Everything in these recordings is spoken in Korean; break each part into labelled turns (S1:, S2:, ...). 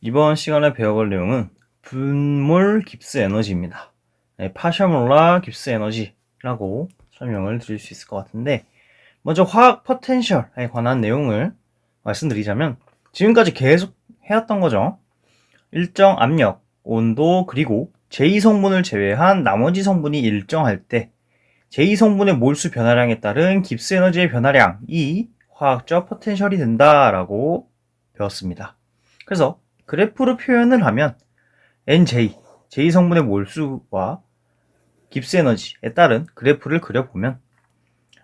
S1: 이번 시간에 배워볼 내용은 분몰 깁스 에너지입니다. 파셔몰라 깁스 에너지라고 설명을 드릴 수 있을 것 같은데, 먼저 화학 포텐셜에 관한 내용을 말씀드리자면, 지금까지 계속 해왔던 거죠. 일정 압력, 온도, 그리고 제2성분을 제외한 나머지 성분이 일정할 때 제2성분의 몰수 변화량에 따른 깁스 에너지의 변화량이 화학적 포텐셜이 된다라고 배웠습니다. 그래서 그래프로 표현을 하면 NJ, 제2성분의 몰수와 깁스 에너지에 따른 그래프를 그려보면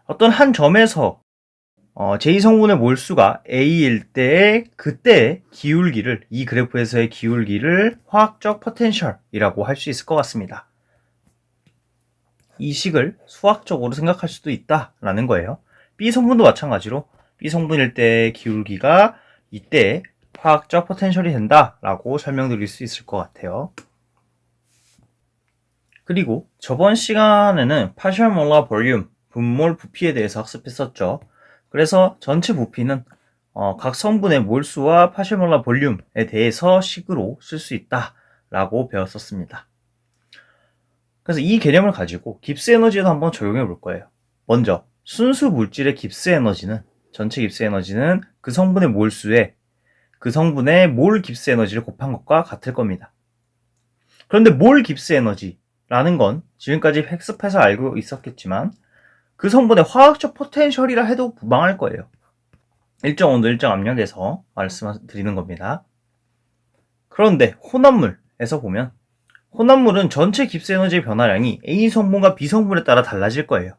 S1: 어떤 한 점에서 제2성분의 몰수가 A일 때의 그때의 기울기를, 이 그래프에서의 기울기를 화학적 포텐셜이라고 할 수 있을 것 같습니다. 이 식을 수학적으로 생각할 수도 있다라는 거예요. B성분도 마찬가지로 B성분일 때의 기울기가 이때의 화학적 포텐셜이 된다라고 설명드릴 수 있을 것 같아요. 그리고 저번 시간에는 partial molar volume, 분몰 부피에 대해서 학습했었죠. 그래서 전체 부피는 각 성분의 몰수와 partial molar volume에 대해서 식으로 쓸 수 있다라고 배웠었습니다. 그래서 이 개념을 가지고 깁스 에너지에도 한번 적용해 볼 거예요. 먼저 순수 물질의 깁스 에너지는, 전체 깁스 에너지는 그 성분의 몰수에 그 성분의 몰 깁스 에너지를 곱한 것과 같을 겁니다. 그런데 몰 깁스 에너지라는 건 지금까지 학습해서 알고 있었겠지만 그 성분의 화학적 포텐셜이라 해도 무방할 거예요. 일정 온도, 일정 압력에서 말씀드리는 겁니다. 그런데 혼합물에서 보면 혼합물은 전체 깁스 에너지의 변화량이 A 성분과 B 성분에 따라 달라질 거예요.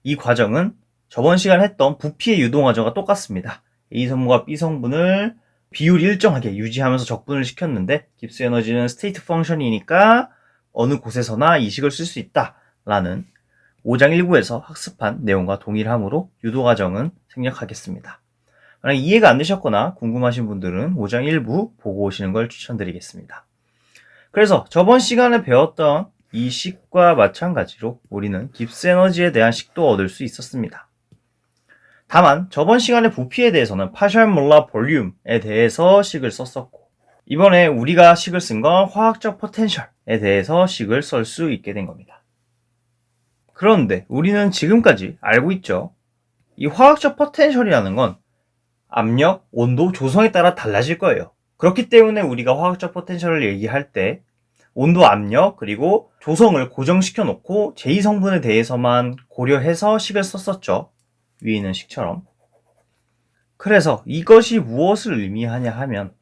S1: 이 과정은 저번 시간에 했던 부피의 유동 과정과 똑같습니다. A 성분과 B 성분을 비율이 일정하게 유지하면서 적분을 시켰는데 깁스 에너지는 스테이트 펑션이니까 어느 곳에서나 이 식을 쓸 수 있다라는 5장 1부에서 학습한 내용과 동일하므로 유도 과정은 생략하겠습니다. 만약 이해가 안 되셨거나 궁금하신 분들은 5장 1부 보고 오시는 걸 추천드리겠습니다. 그래서 저번 시간에 배웠던 이 식과 마찬가지로 우리는 깁스 에너지에 대한 식도 얻을 수 있었습니다. 다만 저번 시간에 부피에 대해서는 partial molar volume에 대해서 식을 썼었고, 이번에 우리가 식을 쓴 건 화학적 포텐셜에 대해서 식을 쓸 수 있게 된 겁니다. 그런데 우리는 지금까지 알고 있죠. 이 화학적 포텐셜이라는 건 압력, 온도, 조성에 따라 달라질 거예요. 그렇기 때문에 우리가 화학적 포텐셜을 얘기할 때 온도, 압력, 그리고 조성을 고정시켜 놓고 제2성분에 대해서만 고려해서 식을 썼었죠. 위에 있는 식처럼. 그래서 이것이 무엇을 의미하냐 하면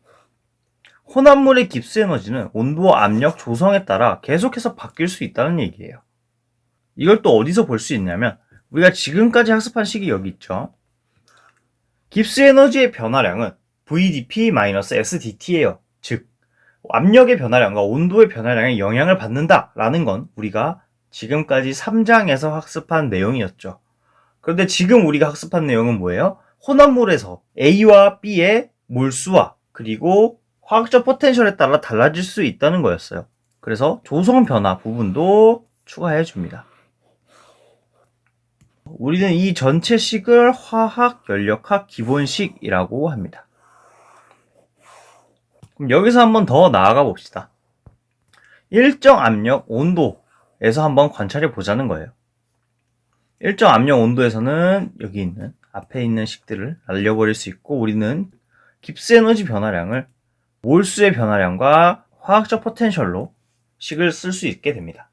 S1: 혼합물의 깁스 에너지는 온도, 압력, 조성에 따라 계속해서 바뀔 수 있다는 얘기예요. 이걸 또 어디서 볼 수 있냐면 우리가 지금까지 학습한 식이 여기 있죠. 깁스 에너지의 변화량은 VDP-SDT예요. 즉 압력의 변화량과 온도의 변화량에 영향을 받는다라는 건 우리가 지금까지 3장에서 학습한 내용이었죠. 그런데 지금 우리가 학습한 내용은 뭐예요? 혼합물에서 A와 B의 몰수와 그리고 화학적 포텐셜에 따라 달라질 수 있다는 거였어요. 그래서 조성 변화 부분도 추가해 줍니다. 우리는 이 전체 식을 화학 연력학 기본식이라고 합니다. 그럼 여기서 한번 더 나아가 봅시다. 일정 압력, 온도에서 한번 관찰해 보자는 거예요. 일정 압력, 온도에서는 여기 있는 앞에 있는 식들을 날려버릴 수 있고 우리는 깁스 에너지 변화량을 몰수의 변화량과 화학적 포텐셜로 식을 쓸 수 있게 됩니다.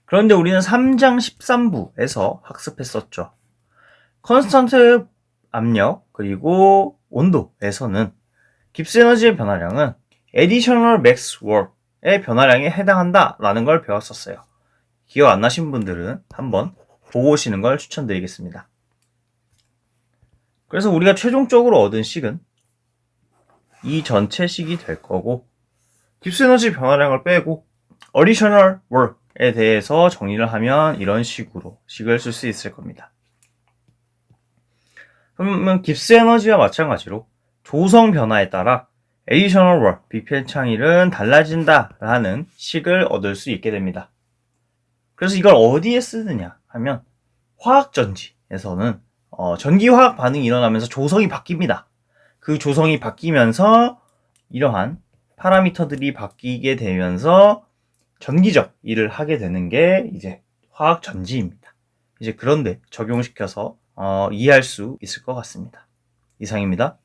S1: 그런데 우리는 3장 13부에서 학습했었죠. 컨스턴트 압력 그리고 온도에서는 깁스 에너지의 변화량은 additional max work의 변화량에 해당한다라는 걸 배웠었어요. 기억 안 나신 분들은 한번 보고 오시는 걸 추천드리겠습니다. 그래서 우리가 최종적으로 얻은 식은 이 전체 식이 될 거고 깁스 에너지 변화량을 빼고 additional work에 대해서 정리를 하면 이런 식으로 식을 쓸 수 있을 겁니다. 그러면 깁스 에너지와 마찬가지로 조성 변화에 따라 additional work, BPL 창일은 달라진다라는 식을 얻을 수 있게 됩니다. 그래서 이걸 어디에 쓰느냐 하면 화학전지에서는 전기화학 반응이 일어나면서 조성이 바뀝니다. 그 조성이 바뀌면서 이러한 파라미터들이 바뀌게 되면서 전기적 일을 하게 되는 게 이제 화학 전지입니다. 이제 그런데 적용시켜서 이해할 수 있을 것 같습니다. 이상입니다.